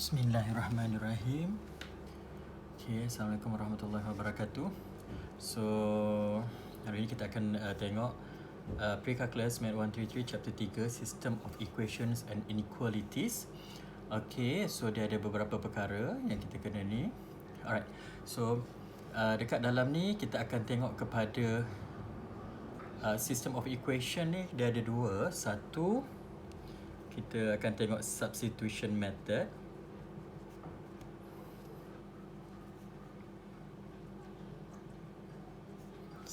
Bismillahirrahmanirrahim. Okay, Assalamualaikum warahmatullahi wabarakatuh. So, hari ini kita akan tengok Pre-Calculus Math 133 Chapter 3 System of Equations and Inequalities. Okay, so dia ada beberapa perkara yang kita kena ni. Alright, so dekat dalam ni kita akan tengok kepada System of Equation ni. Dia ada dua. Satu, kita akan tengok Substitution Method.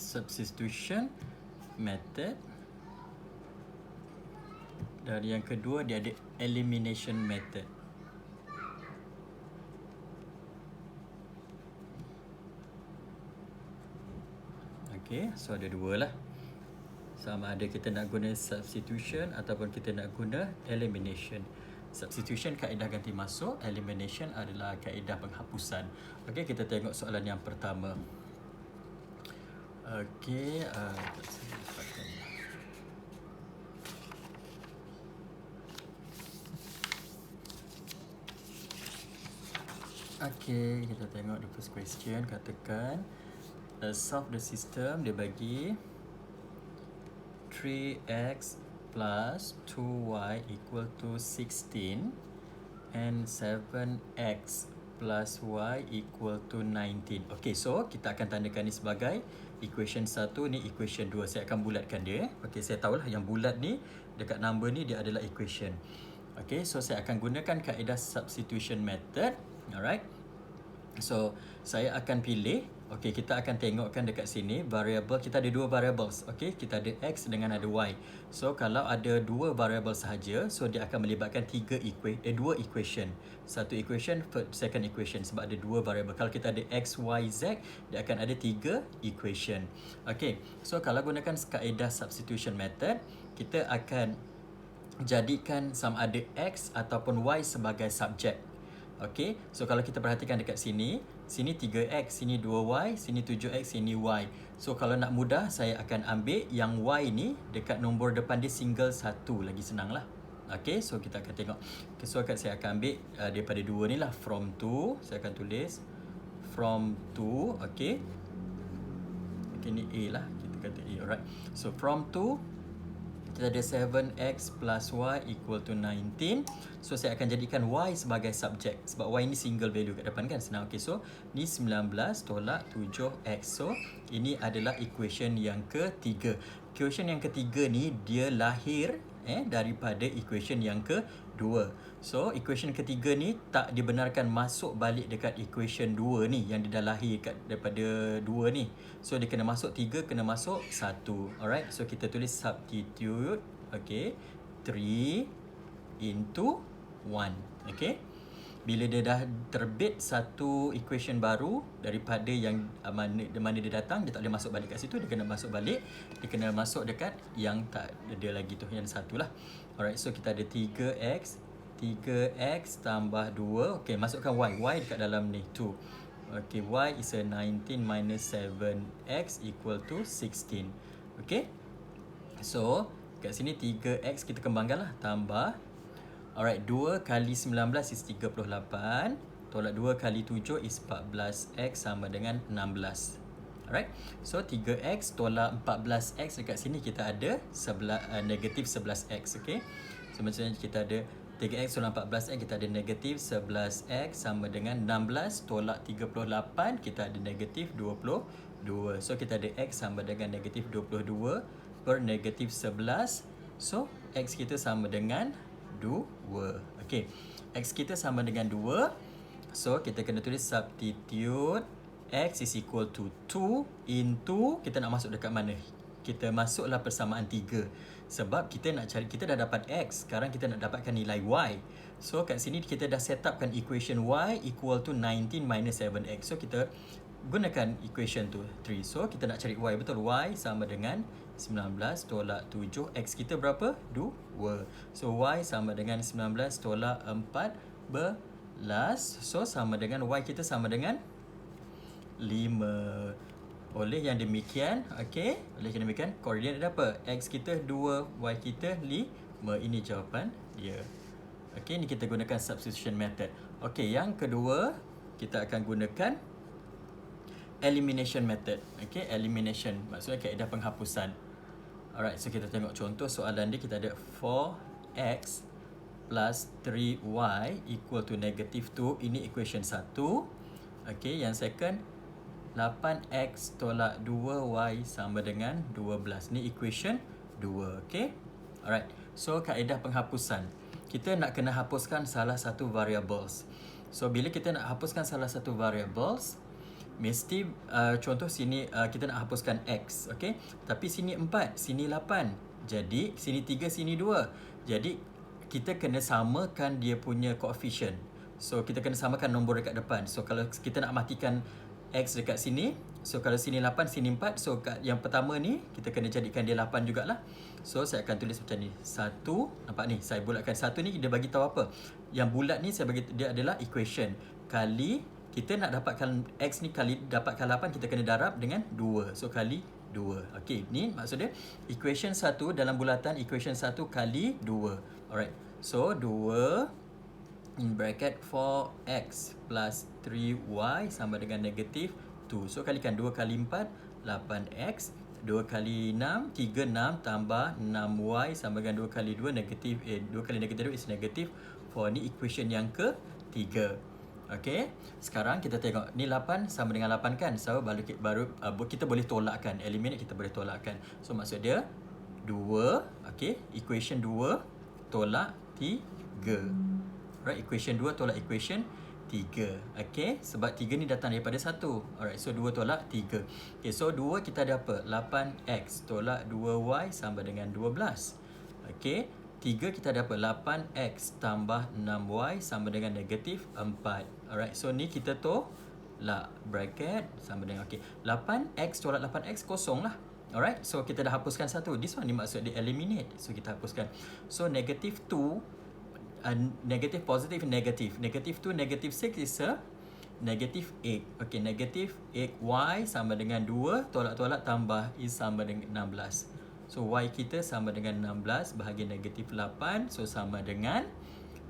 Substitution method, dan yang kedua dia ada elimination method. Okay, so ada dua lah. Sama ada kita nak guna substitution ataupun kita nak guna elimination. Substitution kaedah ganti masuk, elimination adalah kaedah penghapusan. Okay, kita tengok soalan yang pertama. Okey, okey, kita tengok the first question. Katakan solve the system. Dia bagi 3x plus 2y equal to 16 and 7x plus y equal to 19. Okay, so kita akan tandakan ni sebagai equation 1, ni equation 2. Saya akan bulatkan dia. Okay, saya tahulah yang bulat ni dekat number ni dia adalah equation. Okay, so saya akan gunakan kaedah substitution method. Alright. So, saya akan pilih. Okay, kita akan tengokkan dekat sini variable. Kita ada dua variables. Okay, kita ada x dengan ada y. So, kalau ada dua variable sahaja, so dia akan melibatkan dua equation. Satu equation, second equation, sebab ada dua variable. Kalau kita ada x, y, z, dia akan ada tiga equation. Okay, so kalau gunakan kaedah substitution method, kita akan jadikan sama ada x ataupun y sebagai subjek. Okay, so kalau kita perhatikan dekat sini, sini 3x, sini 2y, sini 7x, sini y. So kalau nak mudah, saya akan ambil yang y ni dekat nombor depan dia single 1, lagi senang lah. Okay, so kita akan tengok. Okay, so saya akan ambil daripada 2 ni lah, from 2, saya akan tulis from 2, okay. Okay, ni A lah, kita kata A, alright. So from 2, kita ada 7x plus y equal to 19. So saya akan jadikan y sebagai subjek, sebab y ni single value kat depan kan, senang. Okay, so ni 19 tolak 7x. So ini adalah equation yang ketiga. Equation yang ketiga ni dia lahir daripada equation yang kedua. So equation ketiga ni tak dibenarkan masuk balik dekat equation 2 ni yang dia dah lahir daripada 2 ni. So dia kena masuk 3, kena masuk 1. Alright, so kita tulis substitute. Okay, 3 into 1. Okay, bila dia dah terbit satu equation baru daripada yang mana dia datang, dia tak boleh masuk balik kat situ. Dia kena masuk balik, dia kena masuk dekat yang tak ada lagi tu, yang satu lah. Alright, so kita ada 3x tambah 2. Okay, masukkan y dekat dalam ni 2. Okay, y is a 19 minus 7x equal to 16. Okay, so kat sini 3x kita kembangkan lah, tambah. Alright, 2 kali 19 is 38. Tolak 2 kali 7 is 14x sama dengan 16. Alright, so 3x tolak 14x dekat sini kita ada negatif 11x. Okay, so maksudnya kita ada 3x tolak 14x, kita ada negatif 11x sama dengan 16 tolak 38, kita ada negatif 22. So kita ada x sama dengan negatif 22 per negatif 11. So x kita sama dengan 2. Okay, x kita sama dengan 2. So kita kena tulis substitute x is equal to 2 into, kita nak masuk dekat mana? Kita masuklah persamaan 3. Sebab kita nak cari, kita dah dapat x, sekarang kita nak dapatkan nilai y. So kat sini kita dah set upkan equation y equal to 19 minus 7x. So kita gunakan equation tu 3. So kita nak cari y, betul? Y sama dengan 19 tolak 7. X kita berapa? 2. So y sama dengan 19 tolak 14. So sama dengan y kita sama dengan 5. Oleh yang demikian, okay, oleh yang demikian, koordinat ada apa? X kita 2, Y kita 5. Ini jawapan dia. Okey, ni kita gunakan substitution method. Okey, yang kedua kita akan gunakan elimination method. Okey, elimination maksudnya kaedah penghapusan. Alright, so kita tengok contoh soalan dia. Kita ada 4x plus 3y equal to negative 2. Ini equation 1. Okey, yang second 8x tolak 2y sama dengan 12. Ni equation 2. Okey. Alright. So kaedah penghapusan. Kita nak kena hapuskan salah satu variables. So bila kita nak hapuskan salah satu variables, mesti contoh sini kita nak hapuskan x, okey. Tapi sini 4, sini 8. Jadi sini 3, sini 2. Jadi kita kena samakan dia punya coefficient. So kita kena samakan nombor dekat depan. So kalau kita nak matikan x dekat sini, so kalau sini 8, sini 4, so kat yang pertama ni kita kena jadikan dia 8 jugalah. So saya akan tulis macam ni. 1, nampak ni, saya bulatkan 1 ni dia bagi tahu apa? Yang bulat ni saya bagi dia adalah equation. Kali kita nak dapatkan x ni kali dapatkan 8, kita kena darab dengan 2. So kali 2. Okey, ni maksudnya equation 1 dalam bulatan, equation 1 kali 2. Alright. So 2 in bracket 4x plus 3y sama dengan negatif 2. So kalikan 2 kali 4, 8x. 2 kali 6, 3, 6 tambah 6y sama dengan 2 kali 2, negatif 2 kali negatif 2 is negatif 4. Ni equation yang ketiga. Okey. Sekarang kita tengok. Ni 8 sama dengan 8 kan? So baru kita boleh tolakkan. Eliminate kita boleh tolakkan. So maksud dia 2, okey, equation 2 tolak 3. Alright, equation 2 tolak equation 3. Okey, sebab 3 ni datang daripada 1. Alright, so 2 tolak 3. Okey, so 2 kita ada apa? 8x tolak 2y sama dengan 12. Okey, 3 kita ada apa? 8x tambah 6y sama dengan negatif 4. Alright, so ni kita tolak bracket sama dengan, okey, 8x tolak 8x kosong lah. Alright, so kita dah hapuskan satu. This one ni maksud dia eliminate. So kita hapuskan. So negative 2, negative, positive, negative. Negative 2, negative 6 is a negative 8. Okay, negative 8y sama dengan 2. Tolak-tolak tambah is sama dengan 16. So y kita sama dengan 16 bahagi negatif 8. So sama dengan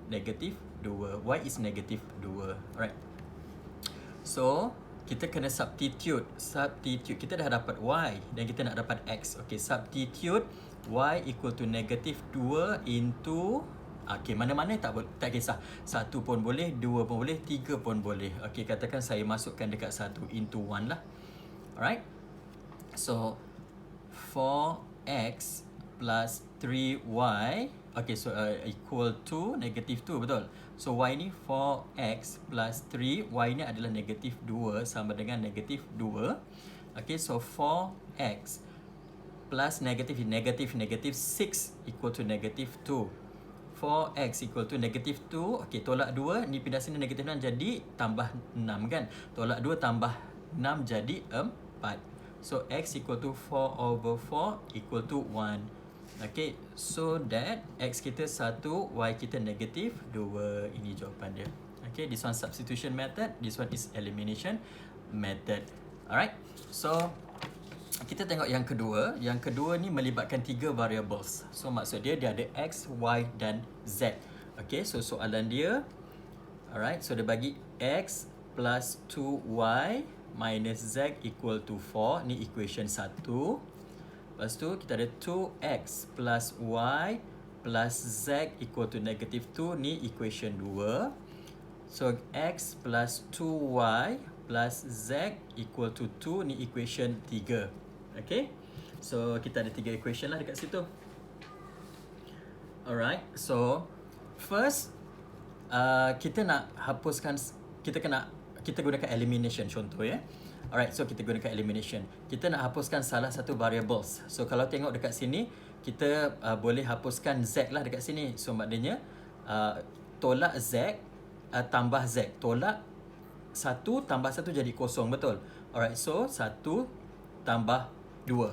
negatif 2. Y is negatif 2. Alright. So kita kena substitute. Kita dah dapat y dan kita nak dapat x. Okay, substitute y equal to negative 2 into, okay, mana-mana tak kisah. 1 pun boleh, 2 pun boleh, 3 pun boleh. Okay, katakan saya masukkan dekat 1 into 1 lah. Alright. So 4x plus 3y, okay, so equal to negative 2, betul? So y ni 4x plus 3, y ni adalah negatif 2 sama dengan negatif 2. Okay, so 4x plus negatif 6 equal to negatif 2. 4x equal to negatif 2. Okay, tolak 2, ni pindah sini negatif 6 jadi tambah 6 kan? Tolak 2 tambah 6 jadi 4. So x equal to 4 over 4 equal to 1. Okay, so that x kita 1, y kita negatif 2. Ini jawapan dia. Okay, this one substitution method, this one is elimination method. Alright, so kita tengok yang kedua. Yang kedua ni melibatkan 3 variables. So maksud dia ada x, y dan z. Okay, so soalan dia, alright, so dia bagi x plus 2y minus z equal to 4. Ni equation 1. Lepas tu kita ada 2x plus y plus z equal to negative 2. Ni equation 2. So x plus 2y plus z equal to 2. Ni equation 3. Okay, so kita ada 3 equation lah dekat situ. Alright, so first kita nak hapuskan, kita gunakan elimination contoh ya. Alright, so kita gunakan elimination. Kita nak hapuskan salah satu variables. So kalau tengok dekat sini, kita boleh hapuskan z lah dekat sini. So maknanya tolak z tambah z. Tolak 1 tambah 1 jadi kosong, betul? Alright, so 1 tambah 2.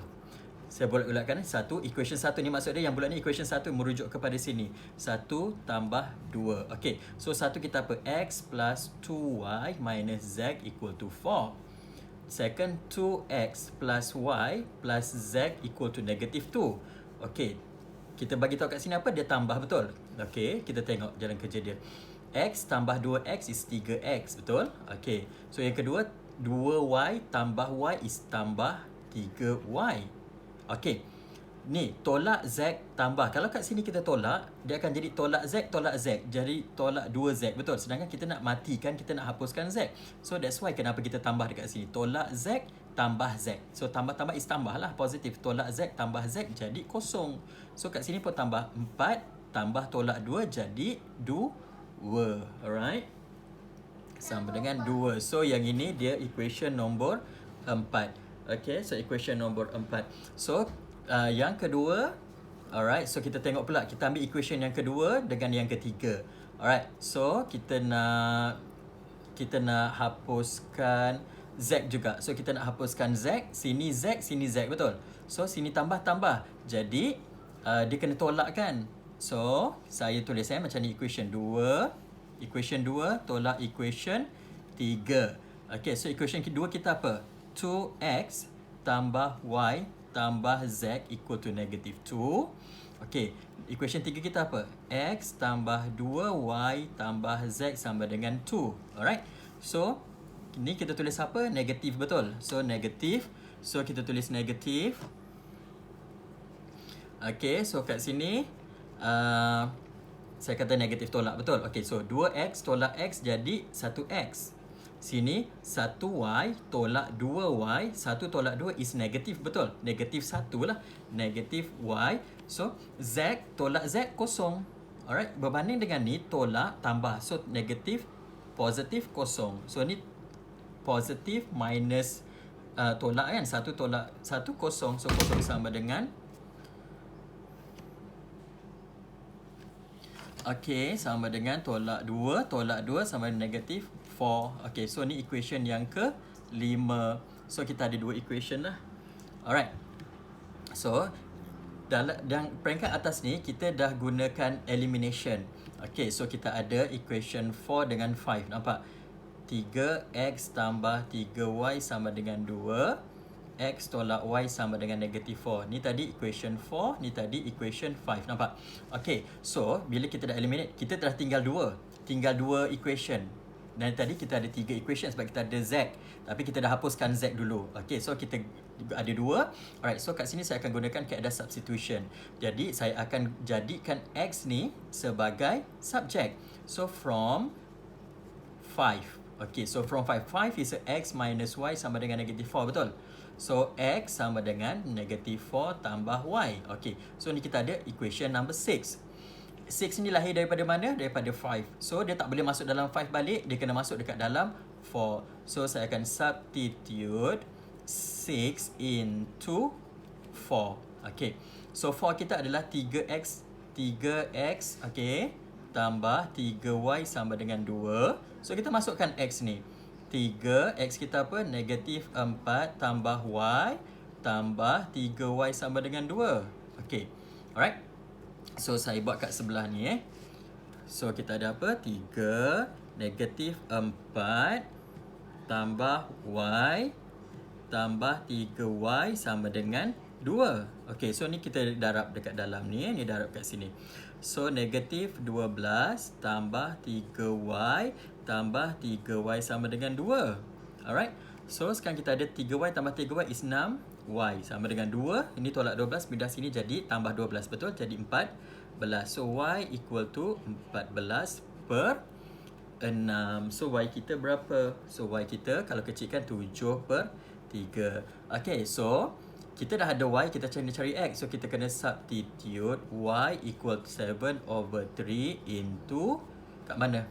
Saya bulat-bulatkan 1, equation 1 ni maksud dia yang bulat ni equation 1 merujuk kepada sini. 1 tambah 2. Okay, so 1 kita apa? X plus 2y minus z equal to 4. Second, 2x plus y plus z equal to negative 2. Okay, kita bagi tahu kat sini apa? Dia tambah, betul? Okey, kita tengok jalan kerja dia. X tambah 2X is 3X, betul? Okey, so yang kedua, 2Y tambah Y is tambah 3Y. Okey, ni tolak Z tambah. Kalau kat sini kita tolak, dia akan jadi tolak Z, jadi tolak 2Z, betul? Sedangkan kita nak matikan, kita nak hapuskan Z. So that's why kenapa kita tambah dekat sini. Tolak Z tambah Z. So tambah-tambah is tambah lah, positif. Tolak Z tambah Z jadi kosong. So kat sini pun tambah 4 tambah tolak 2 jadi 2. Alright, sama dengan 2. So yang ini dia equation nombor 4. Okay, so equation nombor 4. So yang kedua, alright, so kita tengok pula, kita ambil equation yang kedua dengan yang ketiga. Alright, so kita nak hapuskan Z juga. So kita nak hapuskan Z, sini Z, betul? So sini tambah, jadi dia kena tolak kan? So saya tulis macam ni, equation 2 tolak equation 3. Okay, so equation kedua kita apa? 2X tambah Y tambah Z equal to negative 2. Okay, equation 3 kita apa? X tambah 2Y tambah Z sama dengan 2. Alright, so ni kita tulis apa? Negatif, betul? So negatif, so kita tulis negatif. Okay, so kat sini saya kata negatif tolak, betul? Okay, so 2X tolak X jadi 1X. Sini 1Y tolak 2Y, 1 tolak 2 is negatif, betul? Negatif 1 lah, negatif Y. So Z tolak Z kosong. Alright, berbanding dengan ni tolak tambah. So negatif, positif, kosong. So ni positif minus tolak kan, 1 tolak 1 kosong. So kosong sama dengan, okay, sama dengan tolak 2 sama dengan negatif 4. Okay, so ni equation yang ke-5. So kita ada 2 equation lah. Alright, so dalam peringkat atas ni kita dah gunakan elimination. Okay, so kita ada equation 4 dengan 5. Nampak? 3X tambah 3Y sama dengan 2. X tolak Y sama dengan negatif 4. Ni tadi equation 4, ni tadi equation 5. Nampak? Okay, so bila kita dah eliminate, kita dah tinggal 2 equation. Dan tadi kita ada 3 equation sebab kita ada Z. Tapi kita dah hapuskan Z dulu. Okay, so kita ada 2. Alright, so kat sini saya akan gunakan kaedah substitution. Jadi saya akan jadikan X ni sebagai subjek. So from 5. Okay, so from 5 is X minus Y sama dengan negatif 4, betul? So X sama dengan negatif 4 tambah Y. Okay, so ni kita ada equation number 6. 6 ni lahir daripada mana? Daripada 5. So dia tak boleh masuk dalam 5 balik, dia kena masuk dekat dalam 4. So saya akan substitute 6 into 4. Okay, so 4 kita adalah 3X, okay, tambah 3Y sama dengan 2. So kita masukkan X ni. 3X kita apa? Negatif 4 tambah Y tambah 3Y sama dengan 2. Okay, alright. So saya buat kat sebelah ni So kita ada apa? 3 negatif 4 tambah Y tambah 3Y sama dengan 2. Okay, so ni kita darab dekat dalam ni. Ni darab kat sini. So negatif 12 tambah 3Y tambah 3Y sama dengan 2. Alright. So sekarang kita ada 3Y tambah 3Y is 6Y sama dengan 2. Ini tolak 12 pindah sini jadi tambah 12, betul? Jadi 14. So Y equal to 14 per 6. So Y kita berapa? So Y kita kalau kecilkan 7 per 3. Okay, so kita dah ada Y, kita cari X. So kita kena substitute Y equal to 7/3 into kat mana?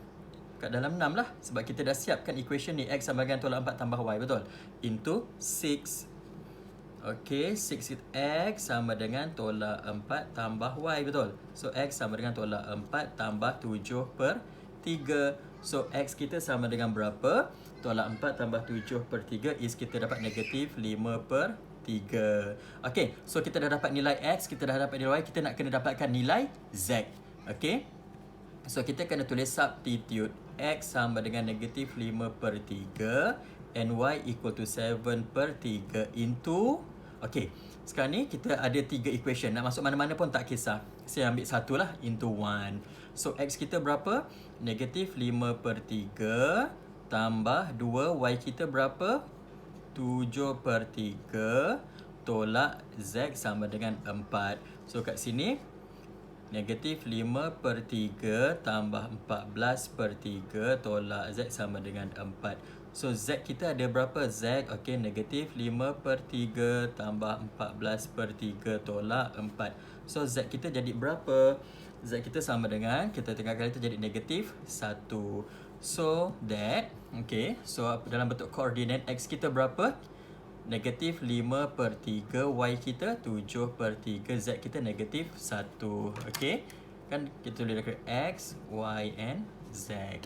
Kat dalam 6 lah. Sebab kita dah siapkan equation ni. X sama dengan tolak 4 tambah Y, betul? Into 6. Okay, 6X sama dengan tolak 4 tambah Y, betul? So X sama dengan tolak 4 tambah 7 per 3. So X kita sama dengan berapa? Tolak 4 tambah 7 per 3 is kita dapat negatif 5 per 3. Okay, so kita dah dapat nilai X, kita dah dapat nilai Y, kita nak kena dapatkan nilai Z. Okay, so kita kena tulis substitute X sama dengan negatif 5 per 3 and Y equal to 7 per 3 into, okay, Sekarang ni kita ada 3 equation. Nak masuk mana-mana pun tak kisah. Saya ambil satu lah into 1. So X kita berapa? Negatif 5/3 tambah 2. Y kita berapa? 7/3 tolak Z sama dengan 4. So kat sini negatif 5/3 tambah 14/3 tolak Z sama dengan 4. So Z kita ada berapa? Z, okay, negatif 5/3 tambah 14/3 tolak 4. So Z kita jadi berapa? Z kita sama dengan, kita tengah kali itu jadi negatif 1. So that, okay, so dalam bentuk koordinat X kita berapa? Negatif 5/3, Y kita 7/3, Z kita negatif 1. Okay, kan kita boleh dekat X, Y and Z.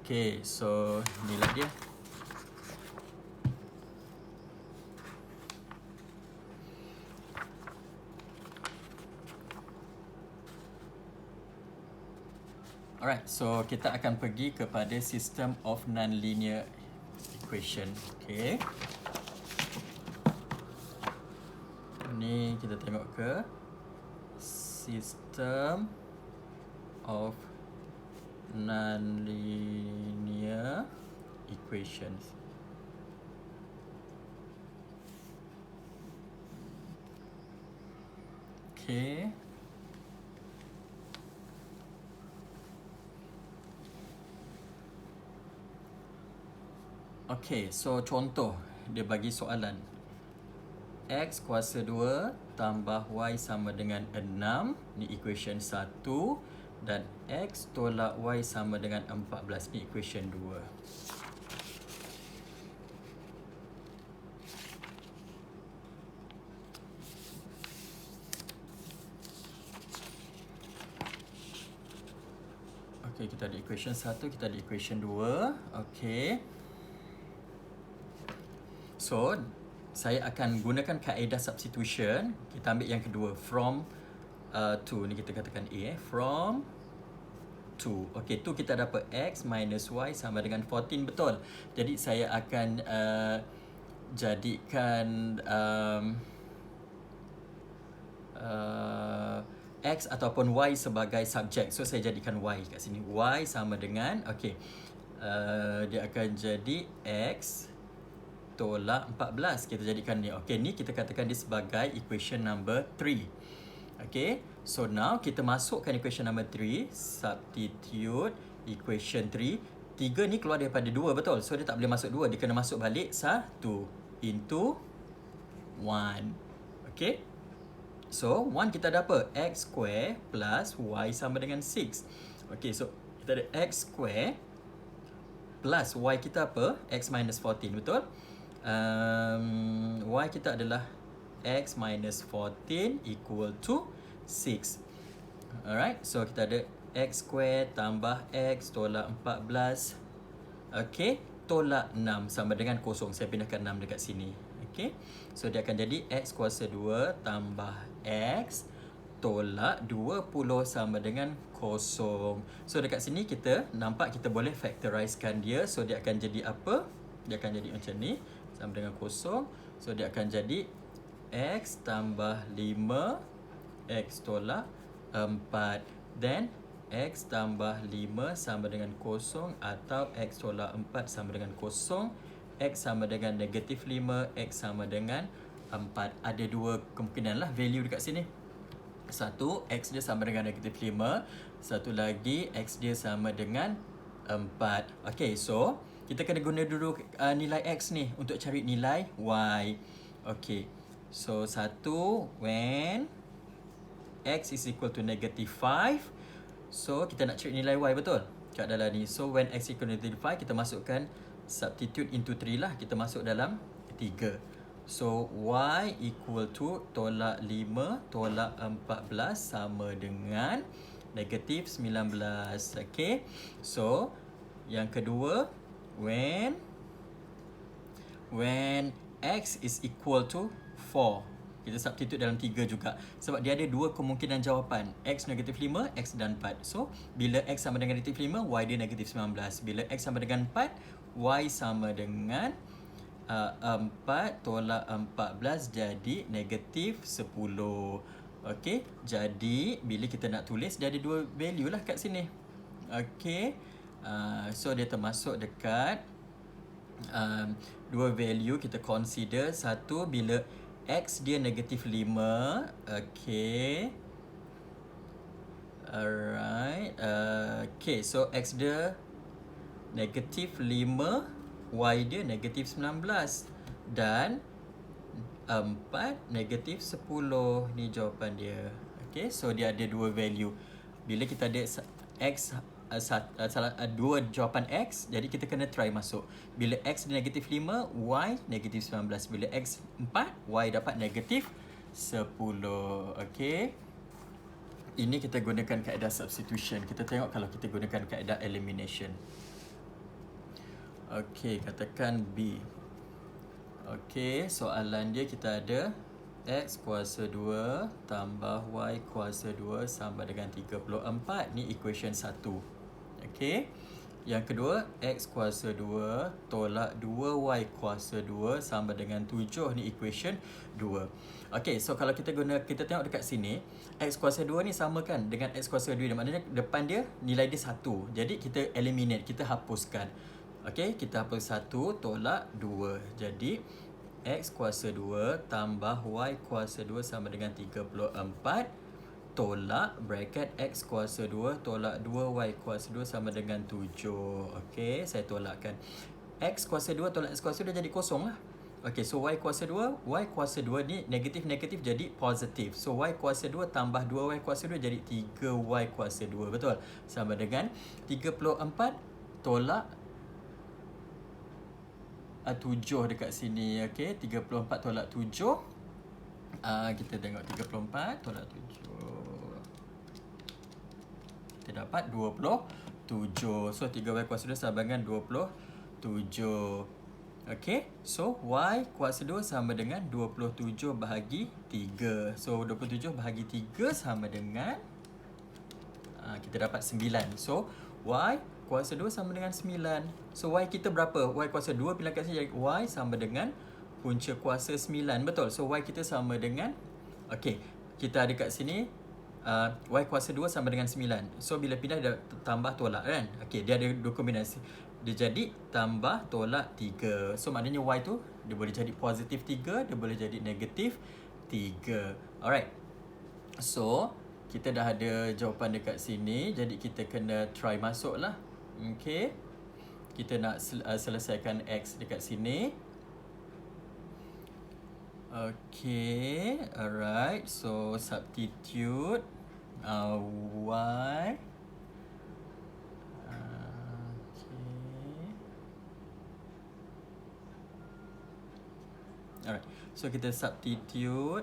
Okay, so inilah dia. Alright, so kita akan pergi kepada system of non-linear equation. Okay. Ni kita tengok ke system of non-linear equations. Okay. Okay, so contoh dia bagi soalan. X kuasa 2 tambah Y sama dengan 6. Ni equation 1. Dan X tolak Y sama dengan 14. Ni equation 2. Okay, kita ada equation 1, kita ada equation 2. Okay. So, saya akan gunakan kaedah substitution. Kita ambil yang kedua, from to. Ni kita katakan A. From to. Okay, tu kita dapat X minus Y sama dengan 14. Betul. Jadi, saya akan jadikan X ataupun Y sebagai subjek. So, saya jadikan Y kat sini. Y sama dengan, okay, dia akan jadi X tolak 14. Kita jadikan ni. Okay, ni kita katakan dia sebagai equation number 3. Okay, so now kita masukkan equation number 3. Substitute equation 3. 3 ni keluar daripada 2, betul? So, dia tak boleh masuk 2. Dia kena masuk balik 1 into 1. Okay. So, 1 kita ada apa? X square plus Y sama dengan 6. Okay, so kita ada X square plus Y kita apa? X minus 14, betul? Y kita adalah X minus 14 equal to 6. Alright, so kita ada X square tambah X tolak 14. Okay, tolak 6 sama dengan kosong. Saya pindahkan 6 dekat sini. Okay, so dia akan jadi X kuasa 2 tambah X tolak 20 sama dengan kosong. So dekat sini kita nampak kita boleh factorizekan dia. So dia akan jadi apa? Dia akan jadi macam ni, sama dengan kosong. So dia akan jadi X tambah 5 X tolak 4. Then X tambah 5 sama dengan kosong atau X tolak 4 sama dengan kosong. X sama dengan negatif 5, X sama dengan 4. Ada dua kemungkinan lah value dekat sini. Satu, X dia sama dengan negatif 5. Satu lagi, X dia sama dengan 4. Okay, so kita kena guna dulu nilai X ni untuk cari nilai Y. Okay, so satu, when X is equal to negative 5. So, kita nak cari nilai Y, betul? Kat dalam ni. So, when X equal to negative 5, kita masukkan substitute into 3 lah. Kita masuk dalam 3. So, Y equal to tolak 5 tolak 14 sama dengan negatif 19. Okay. So, yang kedua, when X is equal to 4. Kita substitute dalam 3 juga. Sebab dia ada dua kemungkinan jawapan. X negatif 5, X dan 4. So, bila X sama dengan negatif 5, Y dia negatif 19. Bila X sama dengan 4, Y sama dengan 4 tolak 14 jadi negatif 10. Okey, jadi bila kita nak tulis dia ada dua value lah kat sini. Okey, so dia termasuk dekat dua value kita consider. Satu bila X dia negatif 5. Okey, alright. Okay, so X dia negatif 5, Y dia negatif 19 dan 4 negatif 10. Ni jawapan dia. Okay, so dia ada dua value. Bila kita ada X dua jawapan X, jadi kita kena try masuk. Bila X dia negatif 5, Y negatif 19. Bila X 4, Y dapat negatif 10. Okay, ini kita gunakan kaedah substitution. Kita tengok kalau kita gunakan kaedah elimination. Okey, katakan B. Okey, soalan dia kita ada X kuasa 2 tambah Y kuasa 2 sama dengan 34. Ni equation 1. Okey. Yang kedua, X kuasa 2 tolak 2Y kuasa 2 sama dengan 7. Ni equation 2. Okey, so kalau kita tengok dekat sini, X kuasa 2 ni sama kan dengan X kuasa 2. Maknanya depan dia nilai dia 1. Jadi kita eliminate, kita hapuskan. Okey, kita hapus 1 tolak 2. Jadi X kuasa 2 tambah Y kuasa 2 sama dengan 34 tolak bracket X kuasa 2 tolak 2Y kuasa 2 sama dengan 7. Okey, saya tolakkan. X kuasa 2 tolak X kuasa 2 jadi kosong lah. Okey, so Y kuasa 2, Y kuasa 2 ni negatif-negatif jadi positif. So Y kuasa 2 tambah 2Y kuasa 2 jadi 3Y kuasa 2. Betul? Sama dengan 34 tolak 7 dekat sini. Okey, 34 tolak 7. Kita tengok 34 tolak 7. Kita dapat 27. So 3Y kuasa 2 sama dengan 27. Okey, so Y kuasa 2 sama dengan 27 bahagi 3. So 27 bahagi 3 sama dengan kita dapat 9. So Y kuasa 2 sama dengan 9. So Y kita berapa? Y kuasa 2 bila kat sini jadi Y sama dengan punca kuasa 9. Betul? So Y kita sama dengan, okey, kita ada kat sini Y kuasa 2 sama dengan 9. So bila pindah dia tambah tolak kan? Okey, dia ada dua kombinasi. Dia jadi tambah tolak 3. So maknanya Y tu dia boleh jadi positif 3, dia boleh jadi negatif 3. Alright. So kita dah ada jawapan dekat sini. Jadi kita kena try masuk lah. Okay, kita nak selesaikan X dekat sini. Okay, alright. So substitute Y. Okay. Alright. So kita substitute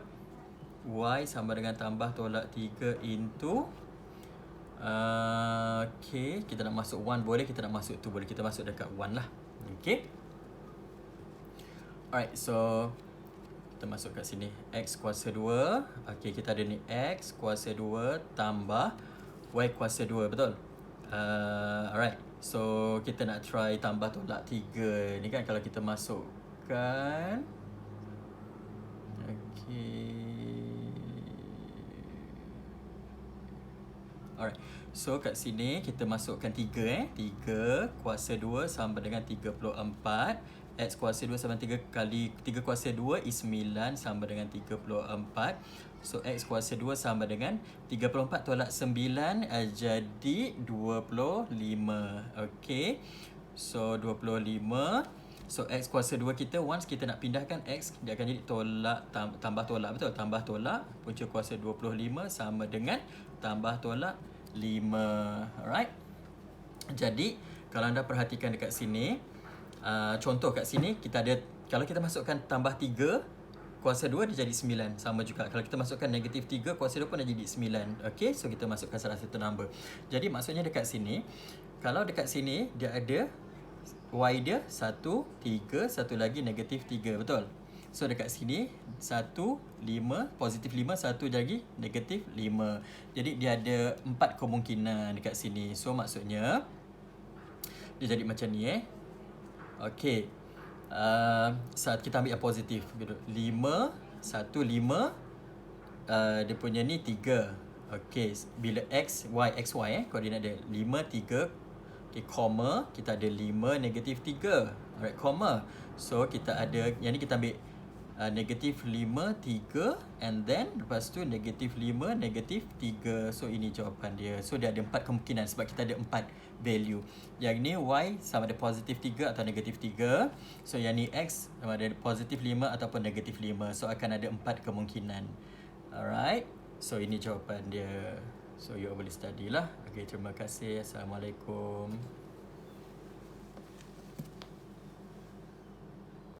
Y sama dengan tambah tolak 3 into okay, kita nak masuk 1 boleh, kita nak masuk 2 boleh. Kita masuk dekat 1 lah. Okay. Alright, so kita masuk kat sini. X kuasa 2. Okay, kita ada ni X kuasa 2 tambah Y kuasa 2. Betul? Alright, so kita nak try tambah tolak 3. Ni kan kalau kita masukkan. Okay. Alright, so kat sini kita masukkan 3 3 kuasa 2 sama dengan 34. X kuasa 2 sama 3 kali 3 kuasa 2 is 9 sama dengan 34. So X kuasa 2 sama dengan 34 tolak 9 jadi 25. Okay, so 25. So X kuasa 2 kita, once kita nak pindahkan X, dia akan jadi tolak tambah tolak. Betul? Tambah tolak punca kuasa 25 sama dengan tambah tolak 5. Alright. Jadi kalau anda perhatikan dekat sini, contoh kat sini kita ada, kalau kita masukkan tambah 3 kuasa 2 dia jadi 9. Sama juga kalau kita masukkan negatif 3 kuasa 2 pun dia jadi 9. Okay, so kita masukkan salah satu number. Jadi maksudnya dekat sini, kalau dekat sini dia ada Y dia 1, 3, satu lagi negatif 3. Betul? So dekat sini 1, 5, positif 5, satu lagi negatif 5. Jadi dia ada 4 kemungkinan dekat sini. So maksudnya dia jadi macam ni. Okay, saat kita ambil yang positif gitu. 5, 1, 5, dia punya ni 3. Okay, bila x, y, koordinat dia 5, 3, okay, comma, kita ada 5, negatif 3. Alright, comma. So, kita ada, yang ni kita ambil negatif 5, 3, and then lepas tu negatif 5, negatif 3. So, ini jawapan dia. So, dia ada 4 kemungkinan sebab kita ada 4 value. Yang ni y sama ada positif 3 atau negatif 3. So, yang ni x sama ada positif 5 ataupun negatif 5. So, akan ada 4 kemungkinan. Alright. So, ini jawapan dia. So, you boleh study lah. Okay, terima kasih. Assalamualaikum.